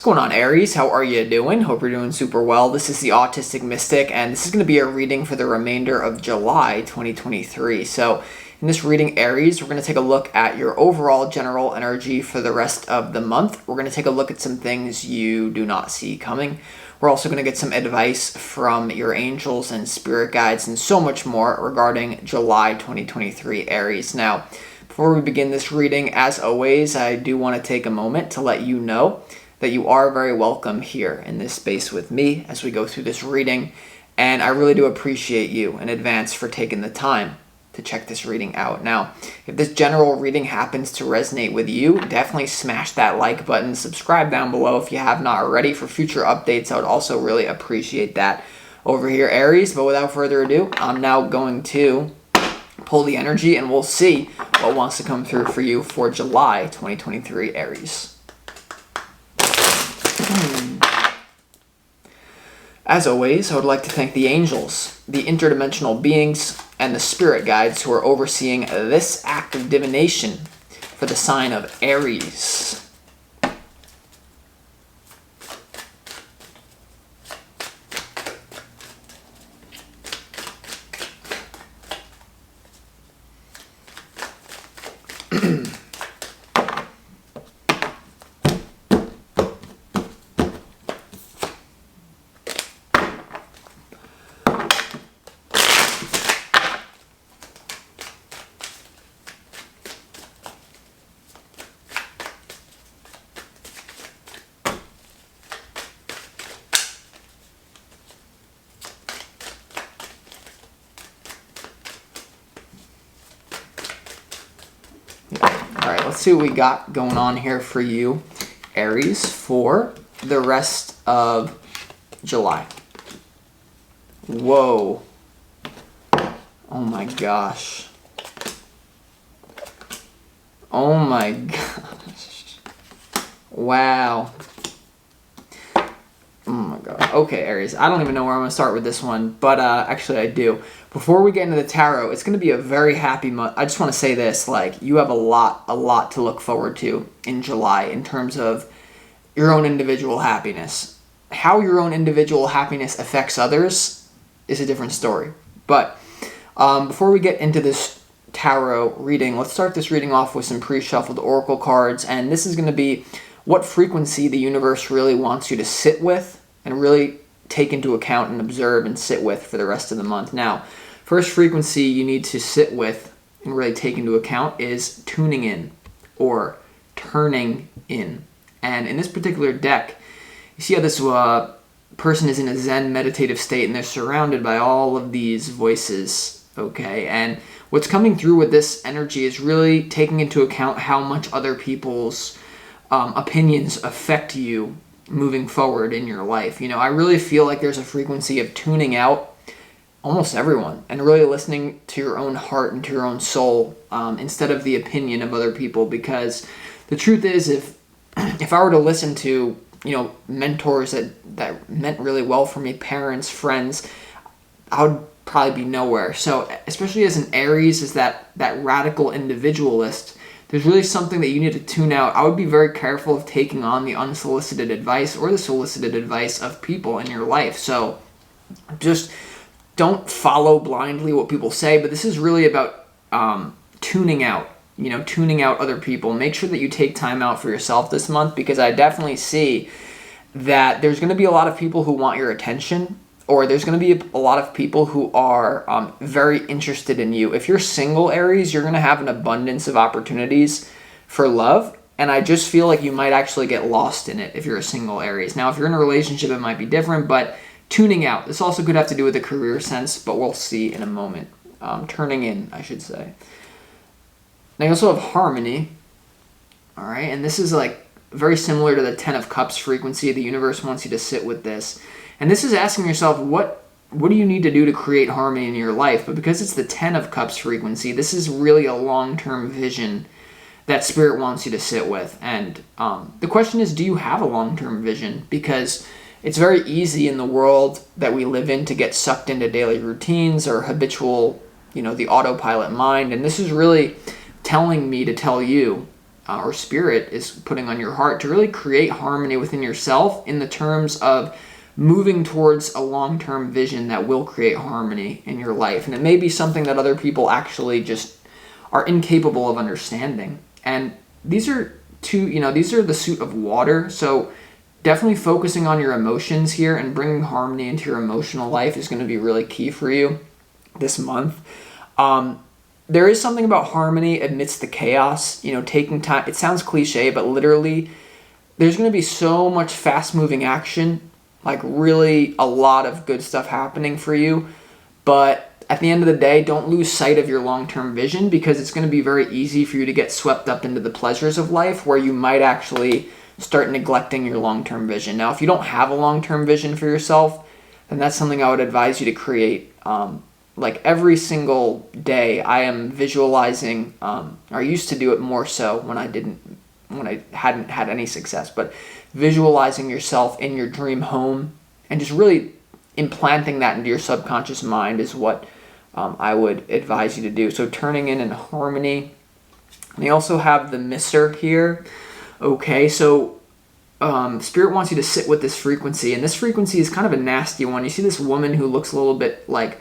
What's going on, Aries? How are you doing? Hope you're doing super well. This is the Autistic Mystic, and this is going to be a reading for the remainder of July 2023. So in this reading, Aries, we're going to take a look at your overall general energy for the rest of the month. We're going to take a look at some things you do not see coming. We're also going to get some advice from your angels and spirit guides and so much more regarding July 2023, Aries. Now, before we begin this reading, as always, I do want to take a moment to let you know that you are very welcome here in this space with me as we go through this reading, and I really do appreciate you in advance for taking the time to check this reading out. Now, if this general reading happens to resonate with you, definitely smash that like button, subscribe down below if you have not already for future updates. I would also really appreciate that over here, Aries. But without further ado, I'm now going to pull the energy and we'll see what wants to come through for you for July 2023, Aries. As always, I would like to thank the angels, the interdimensional beings, and the spirit guides who are overseeing this act of divination for the sign of Aries. Alright, let's see what we got going on here for you, Aries, for the rest of July. Whoa. Oh my gosh. Oh my gosh. Wow. Oh my god. Okay, Aries. I don't even know where I'm going to start with this one, but actually I do. Before we get into the tarot, it's going to be a very happy month. I just want to say this, like, you have a lot to look forward to in July in terms of your own individual happiness. How your own individual happiness affects others is a different story. But before we get into this tarot reading, let's start this reading off with some pre-shuffled oracle cards, and this is going to be what frequency the universe really wants you to sit with and really take into account and observe and sit with for the rest of the month. Now, first frequency you need to sit with and really take into account is tuning in or turning in. And in this particular deck, you see how this person is in a Zen meditative state and they're surrounded by all of these voices, okay? And what's coming through with this energy is really taking into account how much other people's opinions affect you moving forward in your life. You know, I really feel like there's a frequency of tuning out almost everyone and really listening to your own heart and to your own soul instead of the opinion of other people, because the truth is, if I were to listen to, you know, mentors that meant really well for me, parents, friends, I would probably be nowhere. So especially as an Aries, as that radical individualist, there's really something that you need to tune out. I would be very careful of taking on the unsolicited advice or the solicited advice of people in your life. So just don't follow blindly what people say, but this is really about tuning out, you know, tuning out other people. Make sure that you take time out for yourself this month, because I definitely see that there's going to be a lot of people who want your attention, or there's going to be a lot of people who are very interested in you. If you're single, Aries, you're going to have an abundance of opportunities for love, and I just feel like you might actually get lost in it if you're a single Aries. Now, if you're in a relationship, it might be different, but tuning out. This also could have to do with the career sense, but we'll see in a moment. Turning in, I should say. Now, you also have harmony, all right? And this is like very similar to the 10 of Cups frequency. The universe wants you to sit with this. And this is asking yourself, what do you need to do to create harmony in your life? But because it's the 10 of Cups frequency, this is really a long-term vision that Spirit wants you to sit with. And the question is, do you have a long-term vision? Because it's very easy in the world that we live in to get sucked into daily routines or habitual, the autopilot mind. And this is really telling me to tell you, or spirit is putting on your heart to really create harmony within yourself in the terms of moving towards a long-term vision that will create harmony in your life. And it may be something that other people actually just are incapable of understanding. And these are these are the suit of water. So definitely focusing on your emotions here and bringing harmony into your emotional life is going to be really key for you this month. There is something about harmony amidst the chaos, taking time. It sounds cliche, but literally there's going to be so much fast-moving action, like really a lot of good stuff happening for you. But at the end of the day, don't lose sight of your long-term vision, because it's going to be very easy for you to get swept up into the pleasures of life where you might actually start neglecting your long-term vision. Now, if you don't have a long-term vision for yourself, then that's something I would advise you to create. Like every single day I am visualizing, I used to do it more so when I hadn't had any success, but visualizing yourself in your dream home and just really implanting that into your subconscious mind is what I would advise you to do. So turning in harmony. And you also have the Misser here. Okay, so Spirit wants you to sit with this frequency, and this frequency is kind of a nasty one. You see this woman who looks a little bit like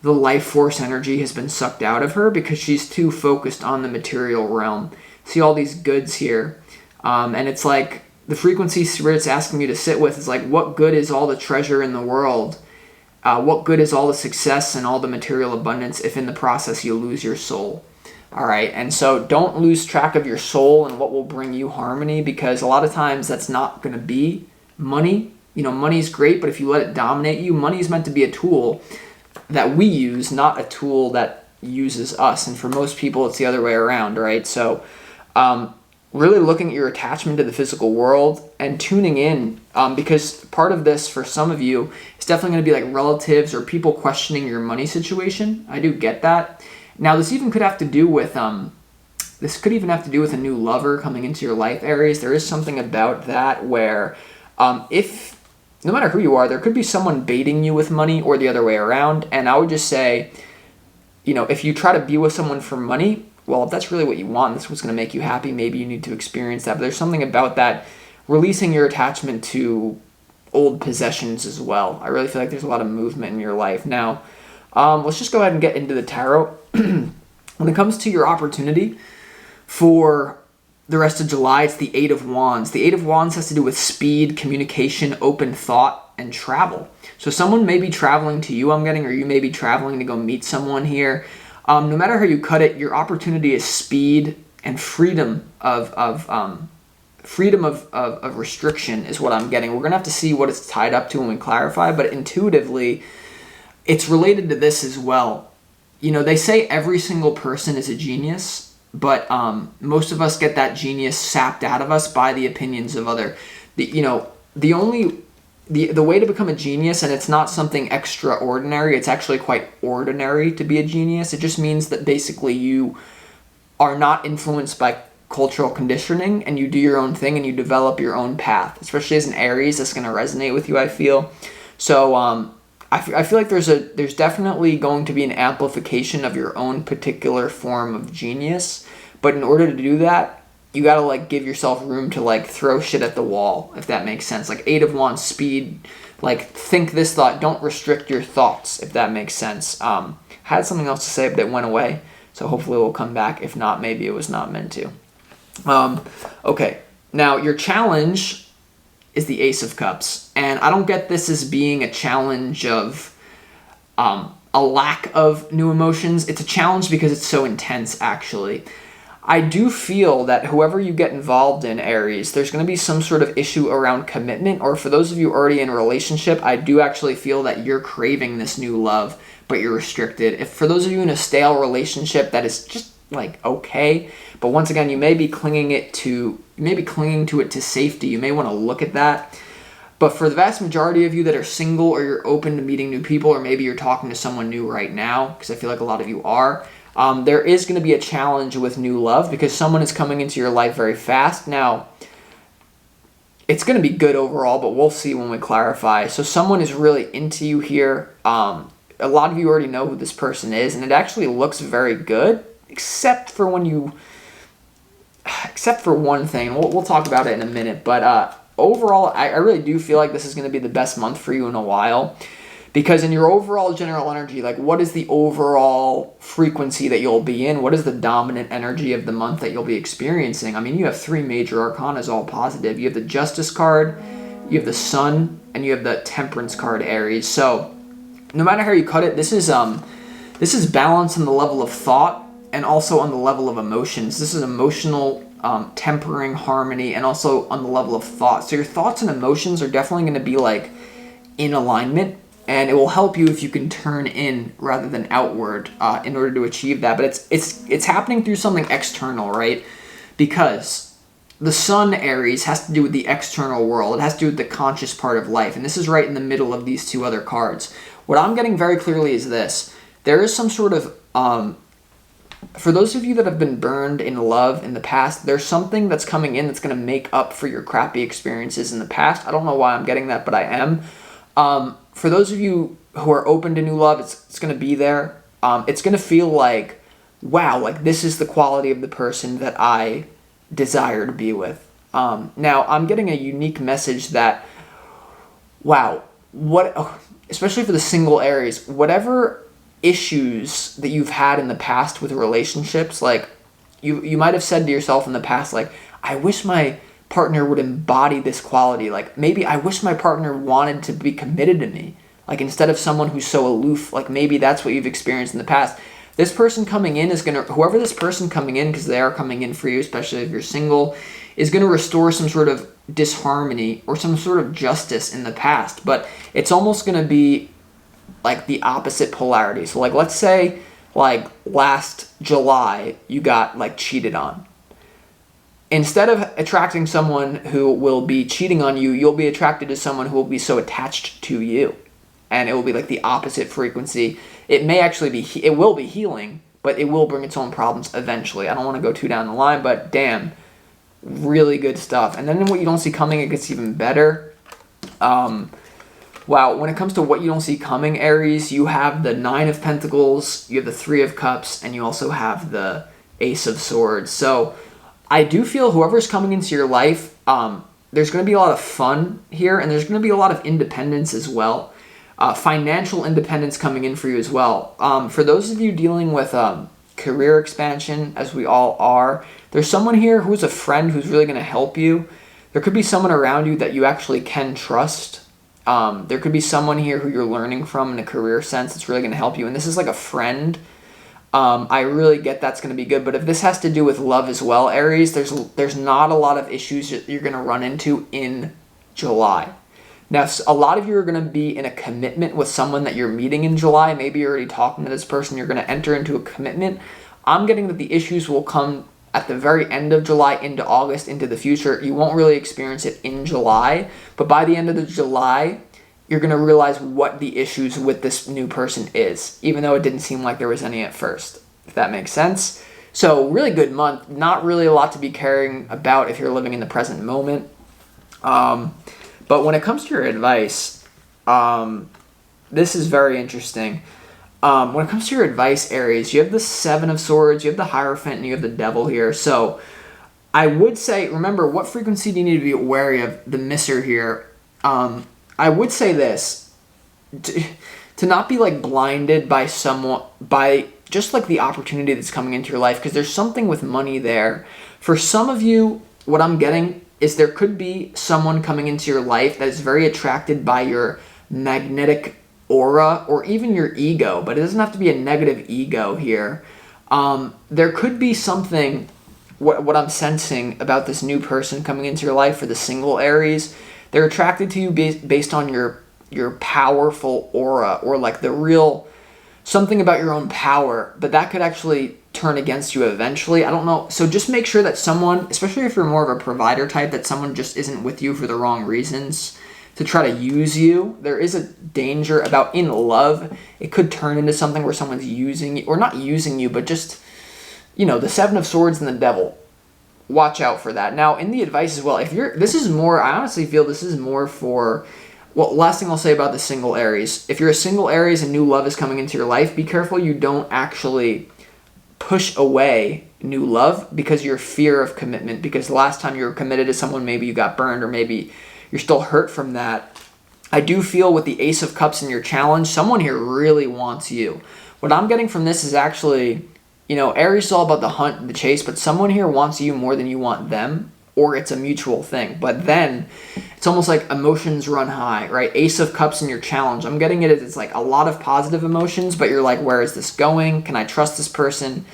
the life force energy has been sucked out of her because she's too focused on the material realm. See all these goods here, and it's like the frequency Spirit's asking you to sit with is like, what good is all the treasure in the world? What good is all the success and all the material abundance if in the process you lose your soul? All right, and so don't lose track of your soul and what will bring you harmony, because a lot of times that's not going to be money. Money's great, but if you let it dominate you, money is meant to be a tool that we use, not a tool that uses us. And for most people, it's the other way around, right? So really looking at your attachment to the physical world and tuning in, because part of this for some of you is definitely going to be like relatives or people questioning your money situation. I do get that. Now, this even could have to do with a new lover coming into your life, Aries. There is something about that where if no matter who you are, there could be someone baiting you with money or the other way around. And I would just say, if you try to be with someone for money, well, if that's really what you want, that's what's going to make you happy, maybe you need to experience that. But there's something about that, releasing your attachment to old possessions as well. I really feel like there's a lot of movement in your life. Now, let's just go ahead and get into the tarot. When it comes to your opportunity for the rest of July, it's the Eight of Wands. The Eight of Wands has to do with speed, communication, open thought, and travel. So someone may be traveling to you, or you may be traveling to go meet someone here. No matter how you cut it, your opportunity is speed and freedom of restriction is what I'm getting. We're going to have to see what it's tied up to when we clarify, but intuitively, it's related to this as well. They say every single person is a genius, but most of us get that genius sapped out of us by the opinions of other. The way to become a genius, and it's not something extraordinary, it's actually quite ordinary to be a genius. It just means that basically you are not influenced by cultural conditioning and you do your own thing and you develop your own path. Especially as an Aries, that's going to resonate with you, I feel. So I feel like there's definitely going to be an amplification of your own particular form of genius, but in order to do that, you gotta give yourself room to throw shit at the wall, if that makes sense. Eight of Wands, speed, think this thought, don't restrict your thoughts, if that makes sense. Had something else to say, but it went away, so hopefully it will come back. If not, maybe it was not meant to. Okay, now your challenge is the Ace of Cups. And I don't get this as being a challenge of a lack of new emotions. It's a challenge because it's so intense, actually. I do feel that whoever you get involved in, Aries, there's going to be some sort of issue around commitment, or for those of you already in a relationship, I do actually feel that you're craving this new love, but you're restricted. If for those of you in a stale relationship that is just okay, but once again, you may be clinging to it to safety. You may want to look at that. But for the vast majority of you that are single, or you're open to meeting new people, or maybe you're talking to someone new right now, because I feel like a lot of you are, there is going to be a challenge with new love because someone is coming into your life very fast. Now, it's going to be good overall, but we'll see when we clarify. So someone is really into you here. A lot of you already know who this person is, and it actually looks very good, except for when you... except for one thing. We'll talk about it in a minute. But overall, I really do feel like this is going to be the best month for you in a while. Because in your overall general energy, like what is the overall frequency that you'll be in? What is the dominant energy of the month that you'll be experiencing? I mean, you have 3 major arcanas all positive. You have the Justice card, you have the Sun, and you have the Temperance card, Aries. So no matter how you cut it, this is balance on the level of thought and also on the level of emotions. This is emotional tempering, harmony, and also on the level of thought. So your thoughts and emotions are definitely going to be like in alignment. And it will help you if you can turn in rather than outward in order to achieve that. But it's happening through something external, right? Because the Sun, Aries, has to do with the external world. It has to do with the conscious part of life. And this is right in the middle of these 2 other cards. What I'm getting very clearly is this. There is some sort of... for those of you that have been burned in love in the past, there's something that's coming in that's going to make up for your crappy experiences in the past. I don't know why I'm getting that, but I am. For those of you who are open to new love, it's going to be there. It's going to feel like, wow, like this is the quality of the person that I desire to be with. Now, I'm getting a unique message that, wow, especially for the single Aries, whatever issues that you've had in the past with relationships, like you might have said to yourself in the past, like, I wish my partner would embody this quality. Like maybe I wish my partner wanted to be committed to me. Like instead of someone who's so aloof, like maybe that's what you've experienced in the past. This person coming in is going to, whoever this person coming in, because they are coming in for you, especially if you're single, is going to restore some sort of disharmony or some sort of justice in the past. But it's almost going to be like the opposite polarity. So like let's say like last July you got like cheated on. Instead of attracting someone who will be cheating on you, you'll be attracted to someone who will be so attached to you. And it will be like the opposite frequency. It may actually be, it will be healing, but it will bring its own problems eventually. I don't want to go too down the line, but damn, really good stuff. And then what you don't see coming, it gets even better. Wow, when it comes to what you don't see coming, Aries, you have the 9 of Pentacles, you have the 3 of Cups, and you also have the Ace of Swords. So I do feel whoever's coming into your life, there's going to be a lot of fun here, and there's going to be a lot of independence as well. Financial independence coming in for you as well. For those of you dealing with career expansion, as we all are, there's someone here who's a friend who's really going to help you. There could be someone around you that you actually can trust. There could be someone here who you're learning from in a career sense that's really going to help you. And this is like a friend. I really get that's going to be good. But if this has to do with love as well, Aries, there's not a lot of issues that you're going to run into in July. Now, a lot of you are going to be in a commitment with someone that you're meeting in July. Maybe you're already talking to this person. You're going to enter into a commitment. I'm getting that the issues will come at the very end of July into August, into the future. You won't really experience it in July. But by the end of the July, you're going to realize what the issues with this new person is, even though it didn't seem like there was any at first, if that makes sense. So really good month. Not really a lot to be caring about if you're living in the present moment. But when it comes to your advice, this is very interesting. When it comes to your advice, Aries, you have the 7 of Swords, you have the Hierophant, and you have the Devil here. So I would say, remember, what frequency do you need to be wary of? The misser here. I would say this, to not be like blinded by just like the opportunity that's coming into your life, because there's something with money there. For some of you, what I'm getting is there could be someone coming into your life that is very attracted by your magnetic aura or even your ego, but it doesn't have to be a negative ego here. There could be something, what I'm sensing about this new person coming into your life for the single Aries, they're attracted to you based on your powerful aura or like the real, something about your own power, but that could actually turn against you eventually. I don't know. So just make sure that someone, especially if you're more of a provider type, that someone just isn't with you for the wrong reasons to try to use you. There is a danger about in love. It could turn into something where someone's using you, or not using you, but just, the 7 of Swords and the Devil. Watch out for that. Now, in the advice as well, I honestly feel this is more for, well, last thing I'll say about the single Aries. If you're a single Aries and new love is coming into your life, be careful you don't actually push away new love because your fear of commitment, because the last time you were committed to someone, maybe you got burned or maybe you're still hurt from that. I do feel with the Ace of Cups in your challenge, someone here really wants you. What I'm getting from this is actually, Aries is all about the hunt and the chase, but someone here wants you more than you want them, or it's a mutual thing. But then it's almost like emotions run high, right? Ace of Cups in your challenge. I'm getting it as it's like a lot of positive emotions, but you're like, where is this going? Can I trust this person?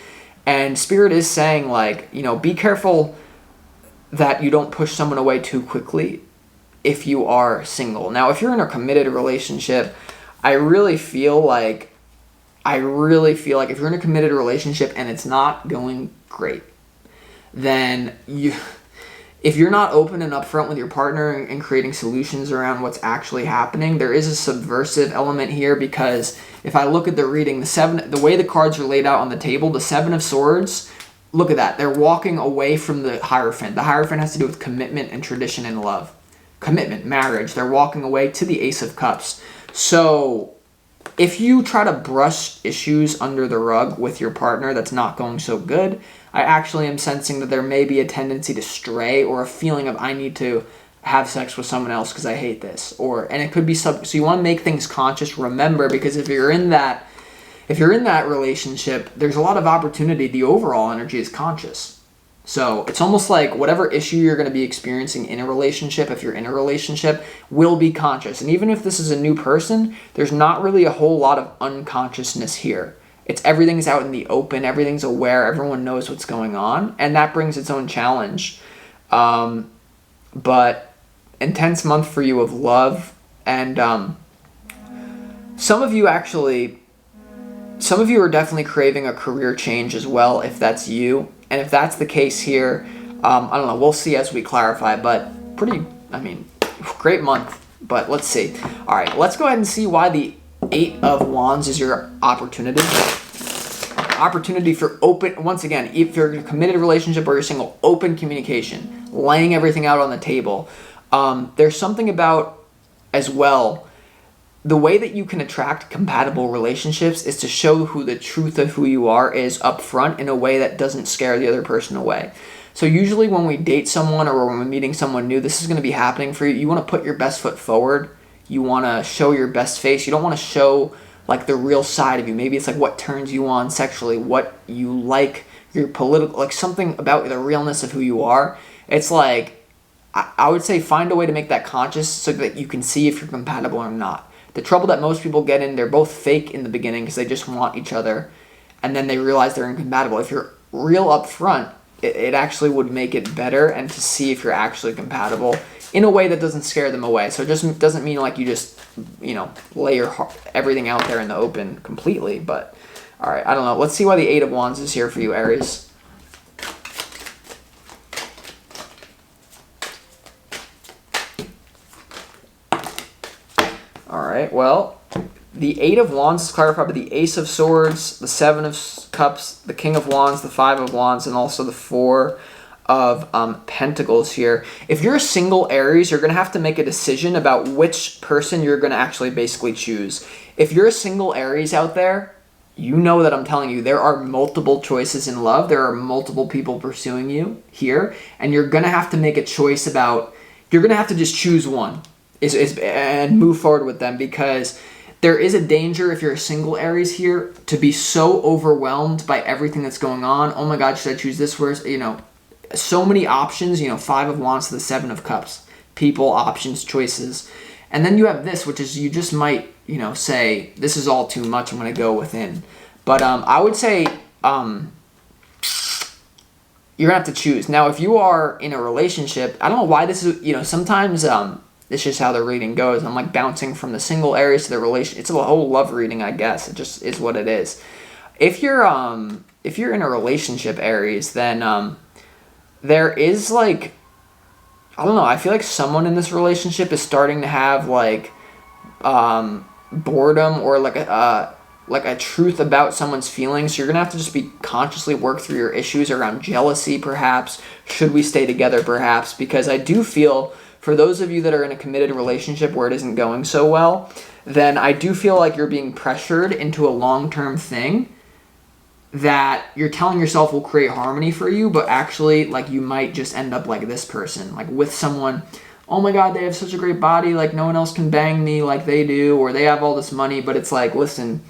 And Spirit is saying, like, be careful that you don't push someone away too quickly if you are single. Now, if you're in a committed relationship, I really feel like if you're in a committed relationship and it's not going great, then if you're not open and upfront with your partner and creating solutions around what's actually happening, there is a subversive element here, because if I look at the reading, the way the cards are laid out on the table, the Seven of Swords, look at that. They're walking away from the Hierophant. The Hierophant has to do with commitment and tradition and love. Commitment, marriage. They're walking away to the Ace of Cups. So if you try to brush issues under the rug with your partner that's not going so good, I actually am sensing that there may be a tendency to stray, or a feeling of I need to have sex with someone else because I hate this. And it could be so you want to make things conscious. Remember, because if you're in that relationship, there's a lot of opportunity. The overall energy is conscious. So it's almost like whatever issue you're going to be experiencing in a relationship, if you're in a relationship, will be conscious. And even if this is a new person, there's not really a whole lot of unconsciousness here. Everything's out in the open, everything's aware, everyone knows what's going on, and that brings its own challenge. But intense month for you of love, and some of you are definitely craving a career change as well, if that's you. And if that's the case here, I don't know, we'll see as we clarify, but great month, but let's see. All right, let's go ahead and see why the Eight of Wands is your opportunity. Opportunity for open, once again, if you're in a committed relationship or you're single, open communication, laying everything out on the table. There's something about, as well, the way that you can attract compatible relationships is to show who the truth of who you are is up front in a way that doesn't scare the other person away. So usually when we date someone or when we're meeting someone new, this is going to be happening for you. You want to put your best foot forward. You want to show your best face. You don't want to show like the real side of you. Maybe it's like what turns you on sexually, what you like, your political, like something about the realness of who you are. It's like, I would say find a way to make that conscious so that you can see if you're compatible or not. The trouble that most people get in, they're both fake in the beginning because they just want each other, and then they realize they're incompatible. If you're real up front, it actually would make it better, and to see if you're actually compatible in a way that doesn't scare them away. So it just doesn't mean like you just, lay your heart, everything out there in the open completely. But, all right, I don't know. Let's see why the Eight of Wands is here for you, Aries. All right, well, the Eight of Wands is clarified by the Ace of Swords, the Seven of Cups, the King of Wands, the Five of Wands, and also the Four of Pentacles here. If you're a single Aries, you're going to have to make a decision about which person you're going to actually basically choose. If you're a single Aries out there, you know that I'm telling you, there are multiple choices in love. There are multiple people pursuing you here, and you're going to have to make a choice about, you're going to have to just choose one and move forward with them, because there is a danger if you're a single Aries here to be so overwhelmed by everything that's going on. Oh my God, should I choose this first? So many options, Five of Wands to the Seven of Cups, people, options, choices. And then you have this, which is you just might, say, this is all too much, I'm going to go within. But I would say you're going to have to choose. Now, if you are in a relationship, I don't know why this is, sometimes it's just how the reading goes. I'm like bouncing from the single Aries to the relation. It's a whole love reading, I guess. It just is what it is. If you're in a relationship, Aries, then there is like, I don't know, I feel like someone in this relationship is starting to have like boredom or like a truth about someone's feelings. You're gonna have to just be consciously work through your issues around jealousy, perhaps. Should we stay together, perhaps? Because I do feel, for those of you that are in a committed relationship where it isn't going so well, then I do feel like you're being pressured into a long-term thing that you're telling yourself will create harmony for you, but actually, like, you might just end up like this person, like with someone, oh my God, they have such a great body, like no one else can bang me like they do, or they have all this money. But it's like, listen,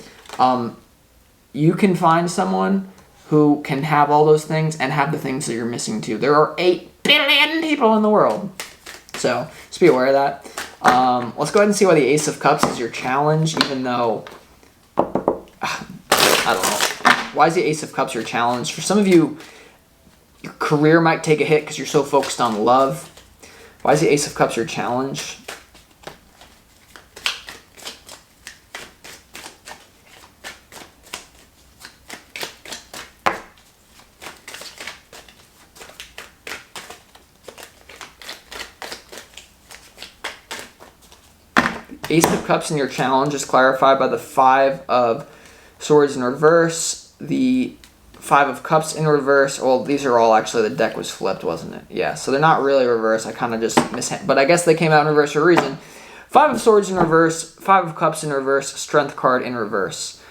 you can find someone who can have all those things and have the things that you're missing too. There are 8 billion people in the world. So just be aware of that. Let's go ahead and see why the Ace of Cups is your challenge, even though, I don't know. Why is the Ace of Cups your challenge? For some of you, your career might take a hit because you're so focused on love. Why is the Ace of Cups your challenge? Ace of Cups in your challenge is clarified by the 5 of Swords in reverse, the 5 of Cups in reverse. Well, these are all actually, the deck was flipped, wasn't it? Yeah, so they're not really reverse. I kind of just but I guess they came out in reverse for a reason. 5 of Swords in reverse, 5 of Cups in reverse, Strength card in reverse.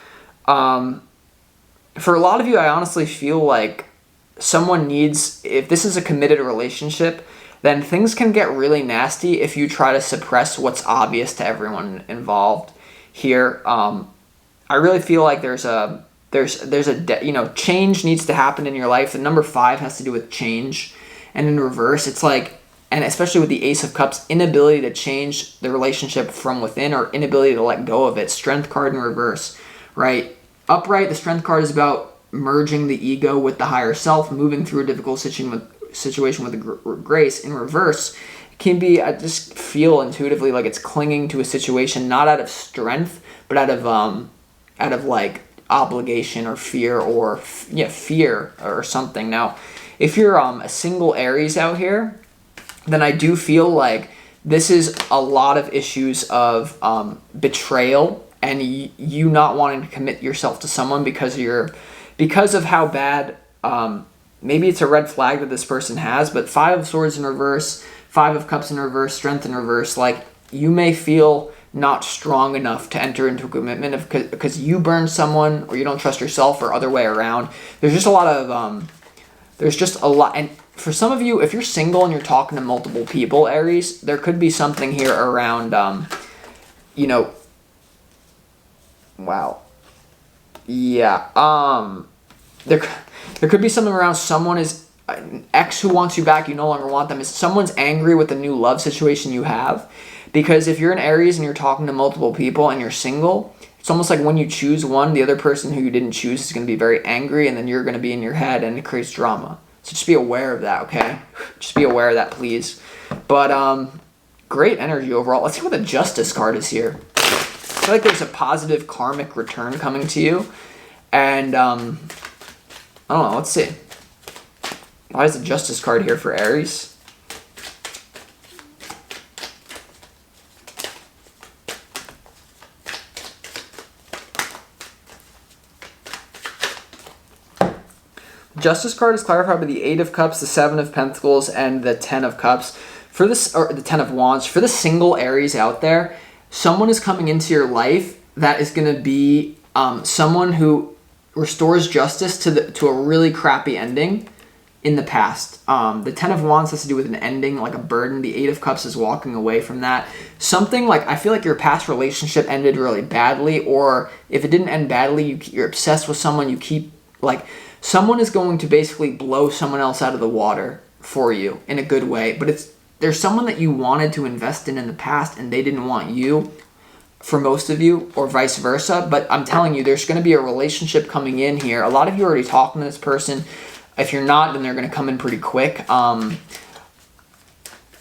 For a lot of you, I honestly feel like someone needs, if this is a committed relationship, then things can get really nasty if you try to suppress what's obvious to everyone involved here. I really feel like change needs to happen in your life. The number 5 has to do with change, and in reverse, it's like, and especially with the Ace of Cups, inability to change the relationship from within, or inability to let go of it. Strength card in reverse, right? Upright, the Strength card is about merging the ego with the higher self, moving through a difficult situation with grace. In reverse, it can be, I just feel intuitively like it's clinging to a situation not out of strength, but out of like obligation or fear, or fear or something. Now, if you're a single Aries out here, then I do feel like this is a lot of issues of betrayal, and you not wanting to commit yourself to someone because of how bad, maybe it's a red flag that this person has. But 5 of Swords in reverse, 5 of Cups in reverse, Strength in reverse, like you may feel not strong enough to enter into a commitment because you burned someone, or you don't trust yourself, or other way around. There's just a lot, and for some of you, if you're single and you're talking to multiple people, Aries, there could be something here around, wow, yeah, there could be something around someone is an ex who wants you back, you no longer want them. Is someone's angry with the new love situation you have? Because if you're an Aries and you're talking to multiple people and you're single, it's almost like when you choose one, the other person who you didn't choose is going to be very angry, and then you're going to be in your head, and it creates drama. So just be aware of that, okay? Just be aware of that, please. But great energy overall. Let's see what the Justice card is here. I feel like there's a positive karmic return coming to you. And I don't know, let's see. Why is the Justice card here for Aries? Justice card is clarified by the 8 of Cups, the 7 of Pentacles, and the 10 of Cups. For this, or the 10 of Wands, for the single Aries out there, someone is coming into your life that is going to be someone who restores justice to a really crappy ending in the past. The 10 of Wands has to do with an ending, like a burden. The 8 of Cups is walking away from that. Something like, I feel like your past relationship ended really badly, or if it didn't end badly, you're obsessed with someone, you keep, like, someone is going to basically blow someone else out of the water for you in a good way. But there's someone that you wanted to invest in the past, and they didn't want you, for most of you, or vice versa. But I'm telling you, there's going to be a relationship coming in here. A lot of you are already talking to this person. If you're not, then they're going to come in pretty quick.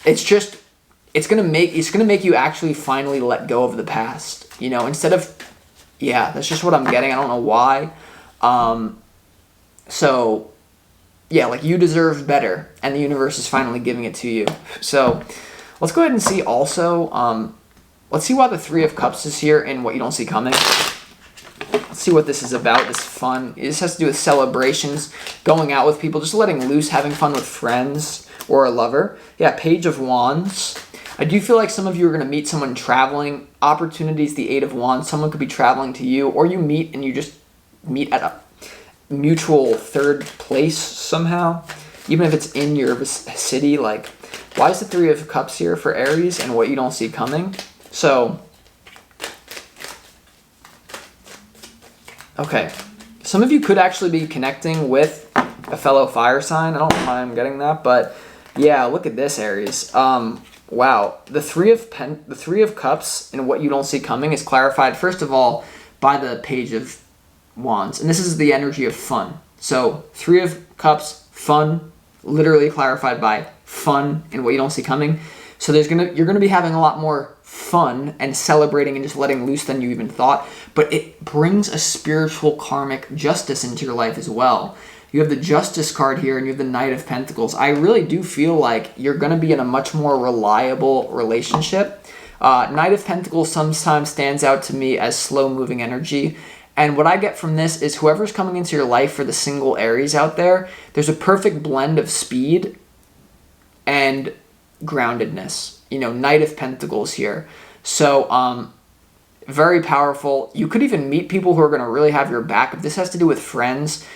It's going to make you actually finally let go of the past. Instead of, that's just what I'm getting. I don't know why. So, yeah, like you deserve better, and the universe is finally giving it to you. So, let's go ahead and see also, let's see why the 3 of Cups is here and what you don't see coming. Let's see what this is about, this fun. This has to do with celebrations, going out with people, just letting loose, having fun with friends or a lover. Yeah, Page of Wands. I do feel like some of you are going to meet someone traveling. Opportunities, the 8 of Wands. Someone could be traveling to you, or you meet and you just meet at mutual third place somehow, even if it's in your city. Like, why is the Three of Cups here for Aries and what you don't see coming? So, okay, some of you could actually be connecting with a fellow fire sign. I don't know why I'm getting that, but yeah, look at this, Aries. Wow, the Three of Cups and what you don't see coming is clarified first of all by the Page of Wands, and this is the energy of fun. So Three of Cups, fun, literally clarified by fun and what you don't see coming. So you're gonna be having a lot more fun and celebrating and just letting loose than you even thought. But it brings a spiritual karmic justice into your life as well. You have the Justice card here and you have the Knight of Pentacles. I really do feel like you're going to be in a much more reliable relationship. Knight of Pentacles sometimes stands out to me as slow-moving energy. And what I get from this is whoever's coming into your life for the single Aries out there, there's a perfect blend of speed and groundedness. You know, Knight of Pentacles here. So, very powerful. You could even meet people who are going to really have your back. If this has to do with friends,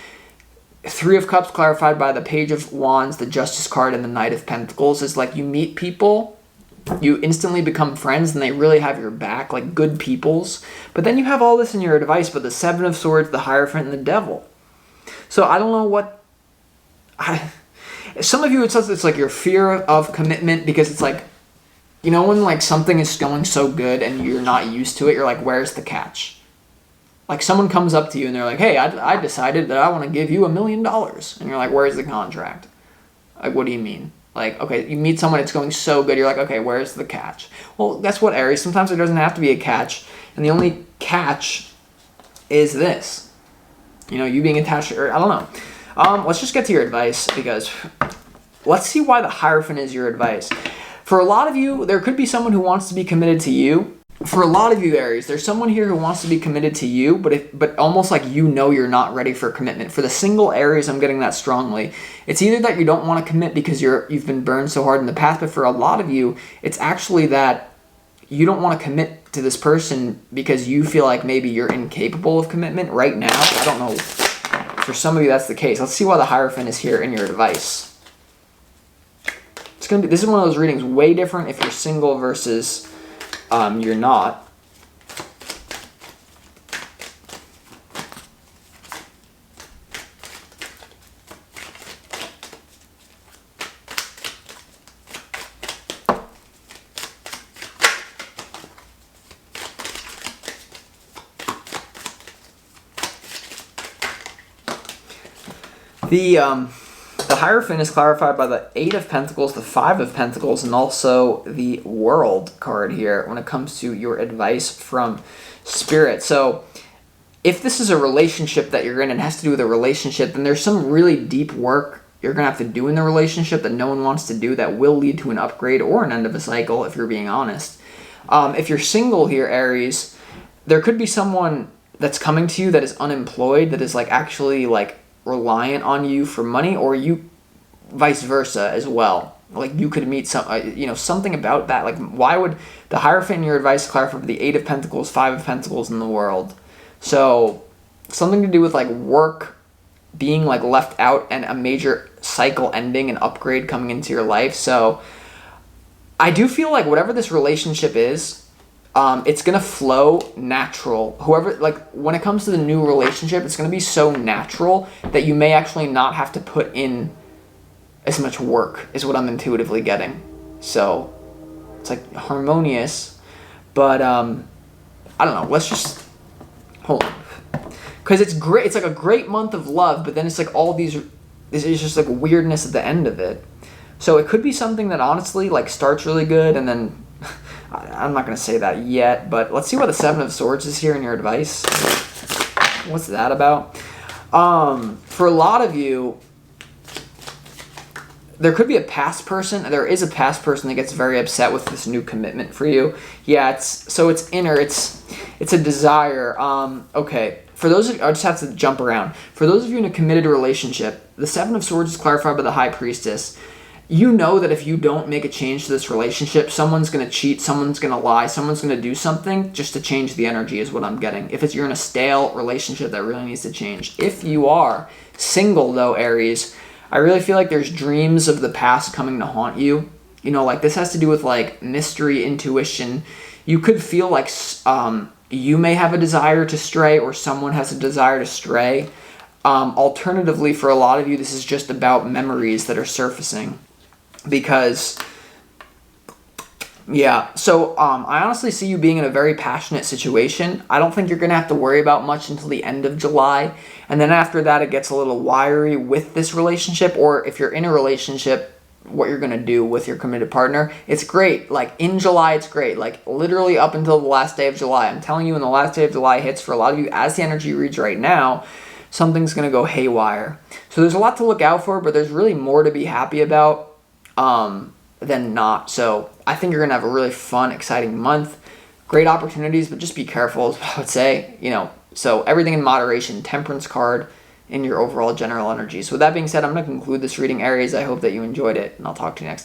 Three of Cups clarified by the Page of Wands, the Justice card, and the Knight of Pentacles is like you meet people, you instantly become friends, and they really have your back, like good peoples. But then you have all this in your advice, but the Seven of Swords, the Hierophant, and the Devil. So I don't know what... some of you, it's like your fear of commitment, because it's like, you know, when like something is going so good and you're not used to it, you're like, where's the catch? Like someone comes up to you and they're like, hey, I decided that I want to give you $1 million. And you're like, where's the contract? Like, what do you mean? Like, okay, you meet someone, it's going so good. You're like, okay, where's the catch? Well, guess what, Aries? Sometimes there doesn't have to be a catch. And the only catch is this. You know, you being attached to, I don't know. Let's just get to your advice, because let's see why the Hierophant is your advice. For a lot of you, there could be someone who wants to be committed to you. For a lot of you, Aries, there's someone here who wants to be committed to you, but almost like you know you're not ready for commitment. For the single Aries, I'm getting that strongly. It's either that you don't want to commit because you've been burned so hard in the past, but for a lot of you, it's actually that you don't want to commit to this person because you feel like maybe you're incapable of commitment right now. I don't know. For some of you, that's the case. Let's see why the Hierophant is here in your advice. This is one of those readings way different if you're single versus... you're not. The Hierophant is clarified by the Eight of Pentacles, the Five of Pentacles, and also the World card here when it comes to your advice from Spirit. So if this is a relationship that you're in and has to do with a relationship, then there's some really deep work you're going to have to do in the relationship that no one wants to do that will lead to an upgrade or an end of a cycle, if you're being honest. If you're single here, Aries, there could be someone that's coming to you that is unemployed, that is like actually like reliant on you for money, or you vice versa as well. Like you could meet something about that. Like, why would the Hierophant in your advice clarify for the Eight of Pentacles, Five of Pentacles in the World? So something to do with like work being like left out and a major cycle ending and upgrade coming into your life. So I do feel like whatever this relationship is, it's going to flow natural. Whoever, like when it comes to the new relationship, it's going to be so natural that you may actually not have to put in as much work, is what I'm intuitively getting. So it's like harmonious, but I don't know. Let's just hold on, because it's great. It's like a great month of love, but then it's like all this is just like weirdness at the end of it. So it could be something that honestly like starts really good and then I'm not going to say that yet, but let's see why the Seven of Swords is here in your advice. What's that about? For a lot of you, there could be a past person. There is a past person that gets very upset with this new commitment for you. Yeah, it's inner. It's a desire. Okay. For those of you, I just have to jump around. For those of you in a committed relationship, the Seven of Swords is clarified by the High Priestess. you know that if you don't make a change to this relationship, someone's going to cheat, someone's going to lie, someone's going to do something just to change the energy is what I'm getting. If you're in a stale relationship that really needs to change. If you are single though, Aries, I really feel like there's dreams of the past coming to haunt you. You know, like this has to do with like mystery, intuition. You could feel like you may have a desire to stray or someone has a desire to stray. Alternatively, for a lot of you, this is just about memories that are surfacing. Because, yeah, so I honestly see you being in a very passionate situation. I don't think you're going to have to worry about much until the end of July. And then after that, it gets a little wiry with this relationship. Or if you're in a relationship, what you're going to do with your committed partner. It's great. Like in July, it's great. Like literally up until the last day of July. I'm telling you, when the last day of July hits, for a lot of you, as the energy reads right now, something's going to go haywire. So there's a lot to look out for, but there's really more to be happy about than not. So I think you're going to have a really fun, exciting month. Great opportunities, but just be careful is what I would say. You know, so everything in moderation, temperance card in your overall general energy. So with that being said, I'm going to conclude this reading, Aries. I hope that you enjoyed it, and I'll talk to you next time.